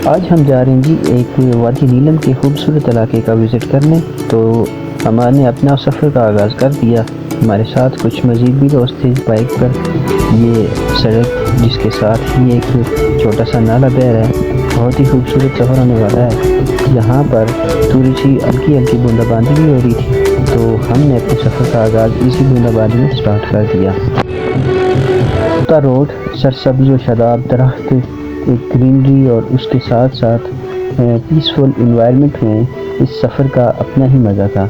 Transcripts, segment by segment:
आज हम जा रहे हैं जी एक वादी नीलम के खूबसूरत इलाके का विज़िट करने। तो हमने अपना सफ़र का आगाज़ कर दिया। हमारे साथ कुछ मज़ीद भी दोस्त थे बाइक पर। ये सड़क जिसके साथ ही एक छोटा सा नाला बह रहा है, बहुत ही खूबसूरत सफ़र होने वाला है। यहाँ पर थोड़ी सी हल्की हल्की बूंदाबांदी भी हो रही थी, तो हमने अपने सफ़र का आगाज़ इसी बूंदाबांदी में स्टार्ट कर दिया। रोड सरसब्ज़ व शादाब दरख्त, एक ग्रीनरी और उसके साथ साथ पीसफुल इन्वायरमेंट में इस सफ़र का अपना ही मज़ा था।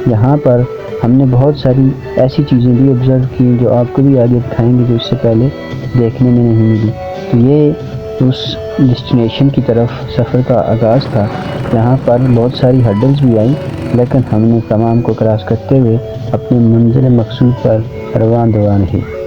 यहाँ पर हमने बहुत सारी ऐसी चीज़ें भी ऑब्ज़र्व की जो आपको भी आगे दिखाएंगे, जो इससे पहले देखने में नहीं मिली। तो ये उस डेस्टिनेशन की तरफ सफ़र का आगाज़ था। यहाँ पर बहुत सारी हर्डल्स भी आई, लेकिन हमने तमाम को क्रॉस करते हुए अपने मंज़िल मकसूद पर रवान दवान रहे।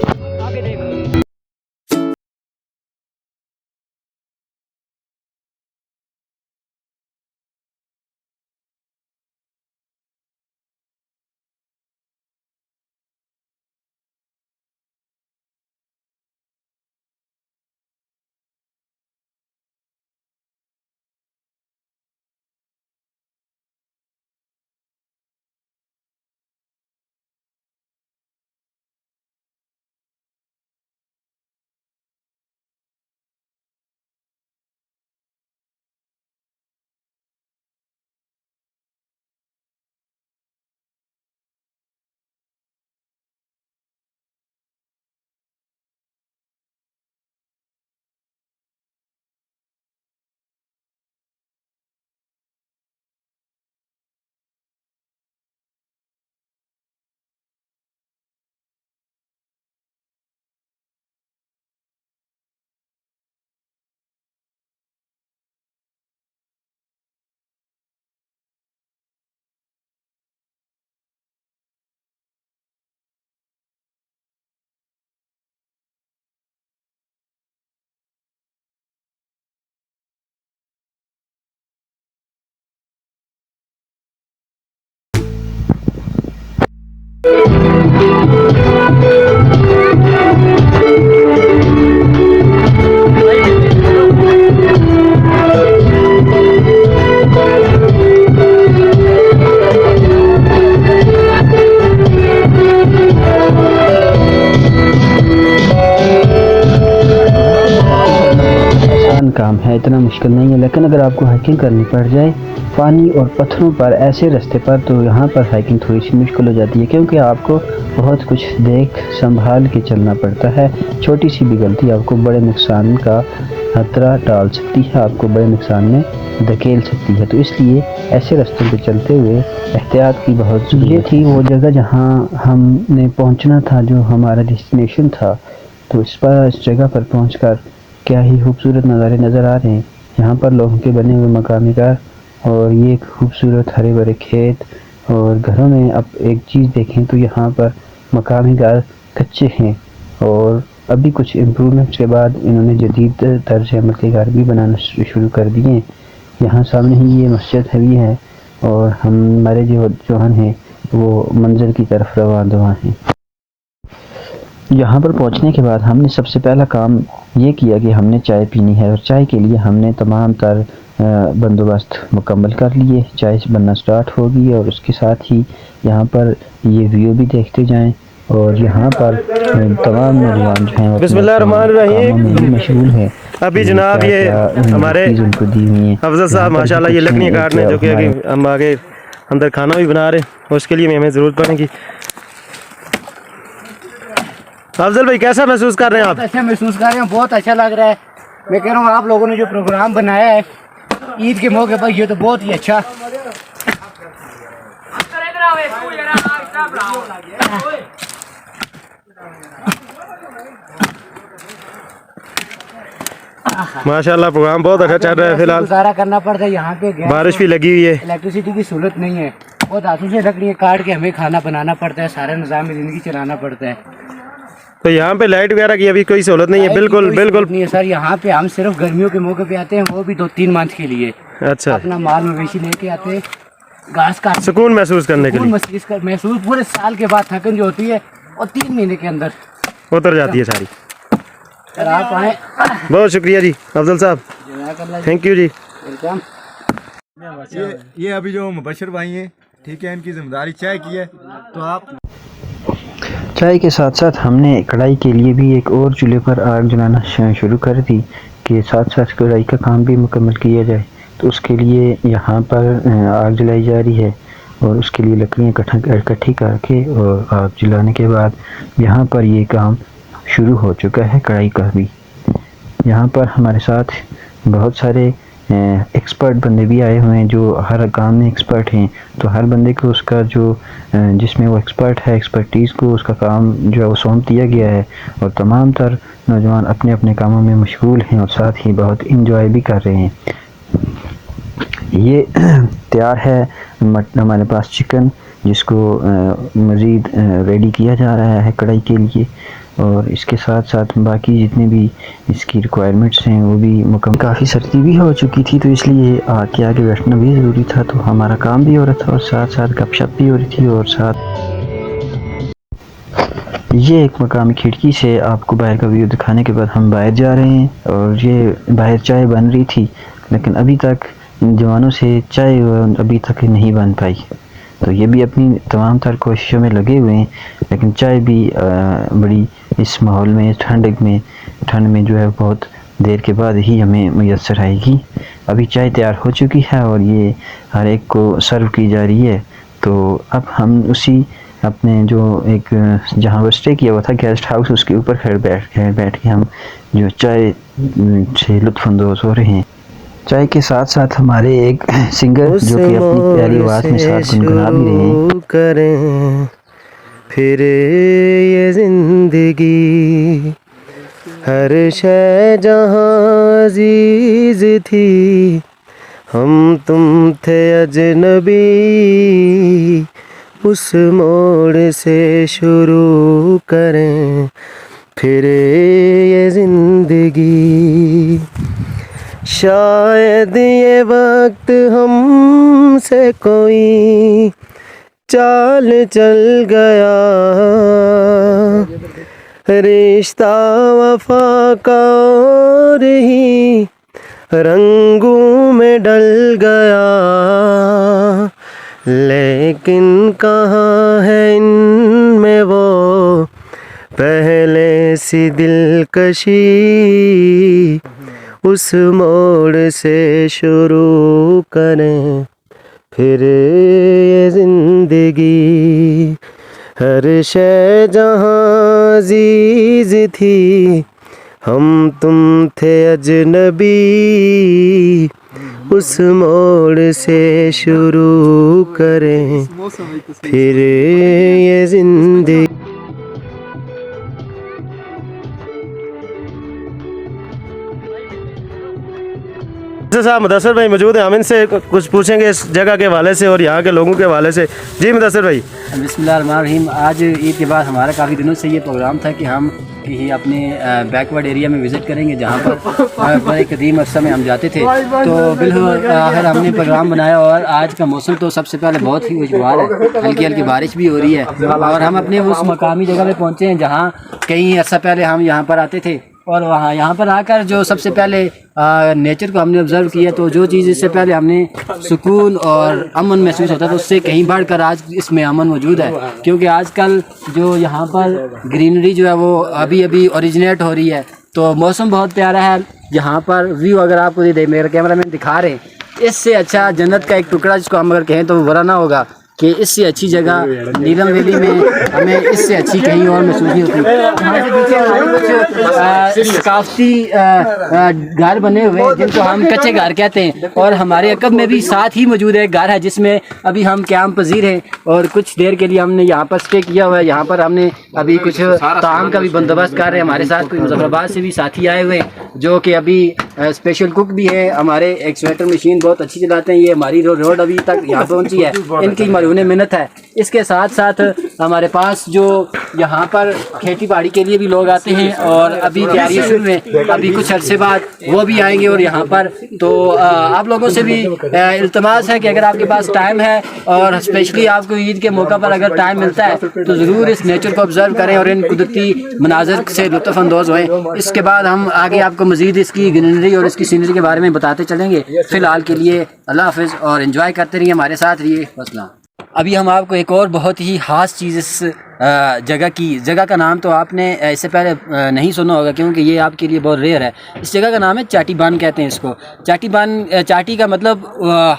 काम है, इतना मुश्किल नहीं है, लेकिन अगर आपको हाइकिंग करनी पड़ जाए पानी और पत्थरों पर ऐसे रास्ते पर, तो यहाँ पर हाइकिंग थोड़ी सी मुश्किल हो जाती है, क्योंकि आपको बहुत कुछ देख संभाल के चलना पड़ता है। छोटी सी भी गलती आपको बड़े नुकसान का खतरा टाल सकती है, आपको बड़े नुकसान में धकेल सकती है। तो इसलिए ऐसे रास्तों पर चलते हुए एहतियात की बहुत ज़रूरत थी। वो जगह जहाँ हमने पहुँचना था, जो हमारा डेस्टिनेशन था, तो इस जगह पर पहुँच कर क्या ही खूबसूरत नज़ारे नज़र आ रहे हैं। यहाँ पर लोगों के बने हुए मकामी घर और ये खूबसूरत हरे भरे खेत और घरों में अब एक चीज़ देखें तो यहाँ पर मकामी घर कच्चे हैं, और अभी कुछ इम्प्रूवमेंट्स के बाद इन्होंने जदीद तर्ज अमल के घर भी बनाना शुरू कर दिए हैं। यहाँ सामने ही ये मस्जिद भी है, और हमारे जो जवान हैं वो मंजिल की तरफ रवान दवान हैं। यहाँ पर पहुँचने के बाद हमने सबसे पहला काम ये किया कि हमने चाय पीनी है, और चाय के लिए हमने तमाम तर बंदोबस्त मुकम्मल कर लिए। चाय बनना स्टार्ट होगी और उसके साथ ही यहाँ पर ये व्यू भी देखते जाएं, और यहाँ पर तमाम नौजवान जो हैं बिस्मिल्लाहिर्रहमानिर्रहीम मशगूल है। अभी जनाब ये हमारे उनको दी हुई है अफजल साहब माशाल्लाह ये लकड़ियाँ काट रहे हैं, जो कि हम आगे अंदर खाना भी बना रहे हैं, और उसके लिए हमें ज़रूरत पड़ेगी। अफजल भाई कैसा महसूस कर रहे हैं आप? अच्छा महसूस कर रहे हैं, बहुत अच्छा लग रहा है। मैं कह रहा हूँ आप लोगों ने जो प्रोग्राम बनाया है ईद के मौके पर, ये तो बहुत ही अच्छा। माशाल्लाह प्रोग्राम बहुत अच्छा चल रहा है। फिलहाल गुजारा करना पड़ता है, यहाँ पे बारिश भी लगी हुई है, इलेक्ट्रिसिटी की सहूलत नहीं है, बहुत हाथों से लकड़ियाँ काट के हमें खाना बनाना पड़ता है, सारा निज़ाम ज़िंदगी चलाना पड़ता है। तो यहाँ पे लाइट वगैरह की अभी कोई सहूलत नहीं है? बिल्कुल बिल्कुल नहीं है सर। यहाँ पे हम सिर्फ गर्मियों के मौके पे आते हैं, वो भी 2-3 मंथ के लिए। अच्छा, अपना माल मवेशी लेके आते हैं, घास काट सुकून महसूस करने के लिए। महसूस पूरे साल के बाद थकन जो होती है और 3 महीने के अंदर उतर जाती है सारी। आप आए। बहुत शुक्रिया जी अफजल साहब। थैंक यू जी। वेलकम। ये अभी जो मुबशर भाई हैं, ठीक है, इनकी जिम्मेदारी चाय की है, तो आप चाय के साथ साथ हमने कढ़ाई के लिए भी एक और चूल्हे पर आग जलाना शुरू कर दी कि साथ साथ कढ़ाई का काम भी मुकम्मल किया जाए। तो उसके लिए यहाँ पर आग जलाई जा रही है और उसके लिए लकड़ियाँ इकट्ठी करके और आग जलाने के बाद यहाँ पर ये काम शुरू हो चुका है कढ़ाई का भी। यहाँ पर हमारे साथ बहुत सारे एक्सपर्ट बंदे भी आए हुए हैं जो हर काम में एक्सपर्ट हैं। तो हर बंदे को उसका जो जिसमें वो एक्सपर्ट है, एक्सपर्टीज़ को उसका काम जो है वो सौंप दिया गया है और तमाम तर नौजवान अपने अपने कामों में मशगूल हैं और साथ ही बहुत इंजॉय भी कर रहे हैं। ये तैयार है हमारे पास चिकन, जिसको मज़ीद रेडी किया जा रहा है कढ़ाई के लिए, और इसके साथ साथ बाकी जितने भी इसकी रिक्वायरमेंट्स हैं वो भी मुकम्मल। काफ़ी सर्दी भी हो चुकी थी तो इसलिए आग के आगे बैठना भी ज़रूरी था, तो हमारा काम भी हो रहा था और साथ साथ गपशप भी हो रही थी। और साथ ये एक मकामी खिड़की से आपको बाहर का व्यू दिखाने के बाद हम बाहर जा रहे हैं और ये बाहर चाय बन रही थी, लेकिन अभी तक इन जवानों से चाय अभी तक नहीं बन पाई। तो ये भी अपनी तमाम तर कोशिशों में लगे हुए हैं, लेकिन चाय भी बड़ी इस माहौल में ठंड में जो है बहुत देर के बाद ही हमें मुयस्सर आएगी। अभी चाय तैयार हो चुकी है और ये हर एक को सर्व की जा रही है। तो अब हम उसी अपने जो एक जहाँ पर स्टे किया हुआ था गेस्ट हाउस, उसके ऊपर बैठ के हम जो चाय से लुत्फ़अंदोज़ हो रहे हैं। चाय के साथ साथ हमारे एक सिंगर जो कि अपनी प्यारी आवाज़ में साथ गुनगुना भी रहे हैं। करें फिर ये जिंदगी, हर शय जहाँ अजीज थी, हम तुम थे अजनबी, उस मोड़ से शुरू करें फिर ये जिंदगी। शायद ये वक्त हमसे कोई चाल चल गया, रिश्ता वफा का और ही रंगों में डल गया, लेकिन कहाँ है इनमें वो पहले सी दिलकशी, उस मोड़ से शुरू करें फिर ये जिंदगी। हर शय जहाँ अजीज थी, हम तुम थे अजनबी, उस मोड़ से शुरू करें फिर ये जिंदगी। साहब मुदस्सिर भाई मौजूद हैं, हम इनसे कुछ पूछेंगे इस जगह के हवाले से और यहाँ के लोगों के हवाले से। जी मुदस्सिर भाई। बिस्मिल्लाहिर्रहमानिर्रहीम। आज ईद के बाद हमारा काफ़ी दिनों से ये प्रोग्राम था कि हम कहीं अपने बैकवर्ड एरिया में विज़िट करेंगे जहाँ पर बड़े कदीम अरसा में हम जाते थे। तो बिल्कुल आखिर हमने प्रोग्राम बनाया और आज का मौसम तो सबसे पहले बहुत ही खुशगवार है, हल्की हल्की बारिश भी हो रही है और हम अपने उस मकामी जगह पे पहुँचे हैं जहाँ कई अर्सा पहले हम यहाँ पर आते थे और यहाँ पर आकर जो सबसे पहले नेचर को हमने ऑब्ज़र्व किया, तो जो चीज़ इससे पहले हमने सुकून और अमन महसूस होता था उससे कहीं बढ़कर आज इसमें अमन मौजूद है, क्योंकि आजकल जो यहाँ पर ग्रीनरी जो है वो अभी अभी ओरिजिनेट हो रही है। तो मौसम बहुत प्यारा है यहाँ पर, व्यू अगर आपको मेरे कैमरा मैन दिखा रहे हैं, इससे अच्छा जन्नत का एक टुकड़ा जिसको हम अगर कहें तो बुरा ना होगा कि इससे अच्छी जगह नीलम वैली में हमें इससे अच्छी कहीं और महसूस नहीं होती। यहाँ से पीछे कुछ सकाफती घर बने हुए हैं जिनको हम कच्चे घर कहते हैं और हमारे अकब में भी साथ ही मौजूद एक घर है जिसमें अभी हम क़याम पजीर हैं और कुछ देर के लिए हमने यहाँ पर स्टे किया हुआ है। यहाँ पर हमने अभी कुछ ताम का भी बंदोबस्त कर रहे हैं। हमारे साथ कोई मुजफ्फराबाद से भी साथी आए हुए हैं जो कि अभी स्पेशल कुक भी है, हमारे एक स्वेटर मशीन बहुत अच्छी चलाते हैं। ये हमारी रोड अभी तक यहाँ पहुँची है, इनकी मलून मेहनत है। इसके साथ साथ हमारे पास जो यहाँ पर खेती बाड़ी के लिए भी लोग आते हैं और अभी तैयारी शुरू है, अभी कुछ अरसे बाद वो भी आएंगे और यहाँ पर तो आप लोगों से भी इल्तमास है कि अगर आपके पास टाइम है और स्पेशली आपको ईद के मौका पर अगर टाइम मिलता है तो ज़रूर इस नेचर को ऑब्जर्व करें और इन कुदरती मनाजर से लुत्फ़ अंदोज़ होएं। इसके बाद हम आगे आपको मज़ीद इसकी ग्रीनरी ग्रीनरी और इसकी सीनरी के बारे में बताते चलेंगे। फ़िलहाल के लिए अल्लाह हाफ़िज़ और एंजॉय करते रहिए, हमारे साथ रहिए। वस्सलाम। अभी हम आपको एक और बहुत ही ख़ास चीज़ इस जगह का नाम तो आपने इससे पहले नहीं सुना होगा, क्योंकि ये आपके लिए बहुत रेयर है। इस जगह का नाम है चाटी बान कहते हैं इसको। चाटी का मतलब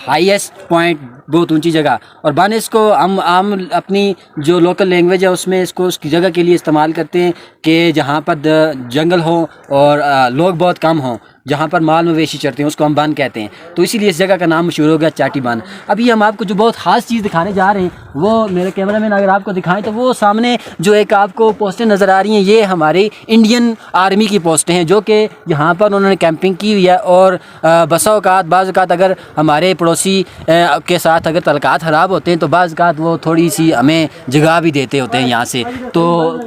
हाईएस्ट पॉइंट, बहुत ऊंची जगह, और बान इसको हम आम अपनी जो लोकल लैंग्वेज है उसमें इसको उसकी जगह के लिए इस्तेमाल करते हैं कि जहाँ पर जंगल हो और लोग बहुत कम हों, जहाँ पर माल मवेशी चरते हैं, उसको हम बान कहते हैं। तो इसीलिए इस जगह का नाम मशहूर हो गया चाटी बान। अभी हम आपको जो बहुत ख़ास चीज़ दिखाने जा रहे हैं वो मेरे कैमरामैन अगर आपको दिखाएं तो वो सामने जो एक आपको पोस्टें नज़र आ रही हैं, ये हमारी इंडियन आर्मी की पोस्टें हैं जो कि यहाँ पर उन्होंने कैंपिंग की हुई है। और बाज़ औक़ात अगर हमारे पड़ोसी के साथ अगर तल्क़ात ख़राब होते हैं तो बाज़ औक़ात वो थोड़ी सी हमें जगह भी देते होते हैं यहाँ से। तो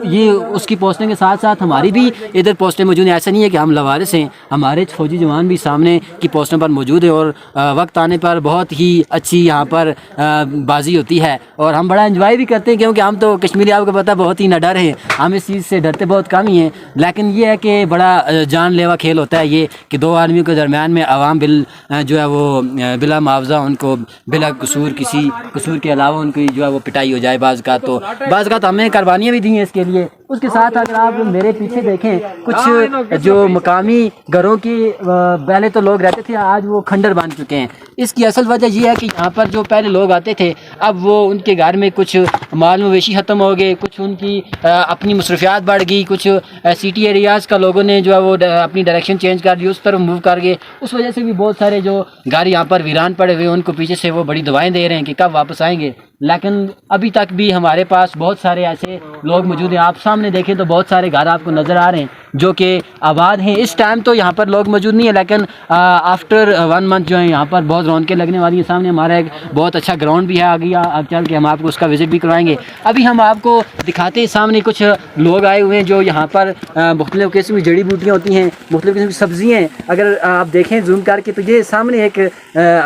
ये उसकी पोस्टें के साथ साथ हमारी भी इधर पोस्टें मौजूद हैं। ऐसा नहीं है कि हम लवारिस हैं, हमारे फौजी जवान भी सामने की पोस्टों पर मौजूद है और वक्त आने पर बहुत ही अच्छी यहाँ पर बाजी होती है और हम बड़ा एंजॉय भी करते हैं, क्योंकि हम तो कश्मीरी आपको पता बहुत ही निडर हैं, हम इस चीज़ से डरते बहुत कम ही हैं। लेकिन ये है कि बड़ा जानलेवा खेल होता है ये कि दो आर्मियों के दरमियान में आवाम जो है वो बिला मुआवजा उनको बिला कसूर, किसी कसूर के अलावा उनकी जो है वो पिटाई हो जाए बाज़ का। तो बाज़ का हमें कुर्बानियाँ भी दी हैं इसके लिए। उसके साथ अगर आप मेरे पीछे देखें कुछ जो मकामी घरों की पहले तो लोग रहते थे, आज वो खंडर बन चुके हैं। इसकी असल वजह यह है कि यहाँ पर जो पहले लोग आते थे अब वो उनके घर में कुछ माल मवेशी ख़त्म हो गए, कुछ उनकी अपनी मसरूफियात बढ़ गई, कुछ सिटी एरियाज़ का लोगों ने जो है वो अपनी डायरेक्शन चेंज कर दी, उस तरफ मूव कर गए। उस वजह से भी बहुत सारे जो घर यहाँ पर वीरान पड़े हुए उनको पीछे से वो बड़ी दुआएं दे रहे हैं कि कब वापस आएंगे। लेकिन अभी तक भी हमारे पास बहुत सारे ऐसे लोग मौजूद हैं। आप सामने देखें तो बहुत सारे घर आपको नज़र आ रहे हैं जो कि आबाद हैं। इस टाइम तो यहाँ पर लोग मौजूद नहीं है, लेकिन आफ्टर 1 मंथ जो है यहाँ पर बहुत रौनकें लगने वाली हैं। सामने हमारा एक बहुत अच्छा ग्राउंड भी है, आगे अब चल के हम आपको उसका विज़िट भी करवाएंगे। अभी हम आपको दिखाते हैं, सामने कुछ लोग आए हुए हैं जो यहाँ पर मुख्तलिफ़ किस्म की जड़ी बूटियाँ होती हैं, मुख्तलिफ़ किस्म की सब्ज़ियाँ हैं। अगर आप देखें जूम करके तो ये सामने एक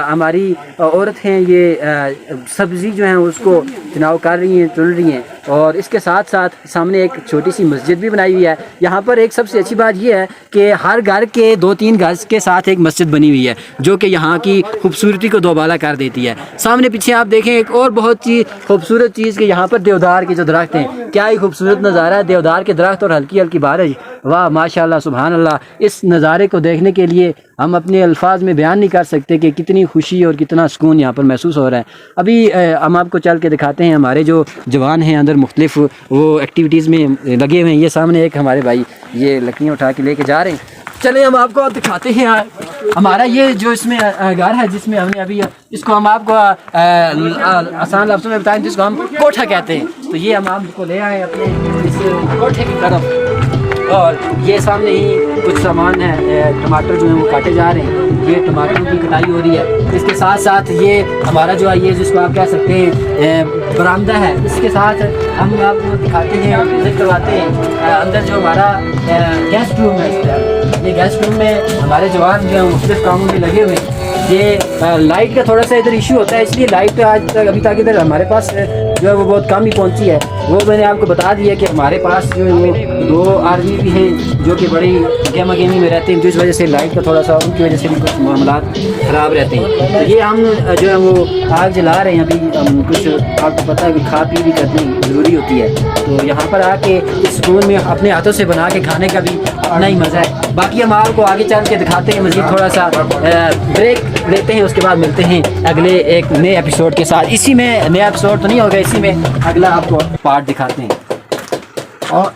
हमारी औरत हैं, ये सब्ज़ी जो है उसको चुनाव कर रही हैं, चुन रही हैं। और इसके साथ साथ सामने एक छोटी सी मस्जिद भी बनाई हुई है। यहाँ पर एक सबसे अच्छी बात यह है कि हर घर के 2-3 घर के साथ एक मस्जिद बनी हुई है जो कि यहाँ की खूबसूरती को दोबाला कर देती है। सामने पीछे आप देखें एक और बहुत ही खूबसूरत चीज़ कि यहाँ पर देवदार के जो दरख्त हैं, क्या ही खूबसूरत नज़ारा है। देवदार के दरख्त और हल्की हल्की बारिश, वाह माशाल्लाह सुभान अल्लाह। इस नज़ारे को देखने के लिए हम अपने अल्फाज में बयान नहीं कर सकते कि कितनी खुशी और कितना सुकून यहाँ पर महसूस हो रहा है। अभी हम आपको चल के दिखाते हैं, हमारे जो जवान हैं अंदर मुख्तलिफ वो एक्टिविटीज़ में लगे हुए हैं। ये सामने एक हमारे भाई ये लकड़ियाँ उठा के लेके जा रहे हैं। चले हम आपको दिखाते हैं हमारा ये जो इसमें घर है जिसमें हमने अभी इसको हम आपको आसान लफ्ज़ों में बताएं, जिसको हम कोठा कहते हैं। तो ये हम आपको ले आए अपने इस कोठे की तरफ और ये सामने ही कुछ सामान है, टमाटर जो है वो काटे जा रहे हैं, ये टमाटरों की कटाई हो रही है। इसके साथ साथ ये हमारा जो है ये जिसको आप कह सकते हैं बरामदा है, इसके साथ हम आपको दिखाते हैं, विजिट करवाते हैं अंदर जो हमारा गेस्ट रूम है। ये गेस्ट रूम में हमारे जवान जो है मुख्तलिफ कामों में लगे हुए हैं। ये लाइट का थोड़ा सा इधर इशू होता है, इसलिए लाइट आज तक अभी तक इधर हमारे पास जो है वो बहुत कम ही पहुंची है। वो मैंने आपको बता दिया कि हमारे पास जो है वो 2 आर्मी भी हैं जो कि बड़ी गेमा गेमी में रहते हैं, जिस वजह से लाइट का थोड़ा सा उनकी वजह से भी कुछ मामला ख़राब रहते हैं। तो ये हम जो है वो आग जला रहे हैं। अभी कुछ आपको पता है कि खा पी भी करनी ज़रूरी होती है, तो यहाँ पर आके इस स्कूल में अपने हाथों से बना के खाने का भी अपना ही मज़ा है। बाकी हम आपको आगे चल के दिखाते हैं, मज़ीद थोड़ा सा ब्रेक लेते हैं, उसके बाद मिलते हैं अगले एक नए एपिसोड के साथ। इसी में नया एपिसोड तो नहीं होगा, इसी में अगला आपको पार्ट दिखाते हैं। और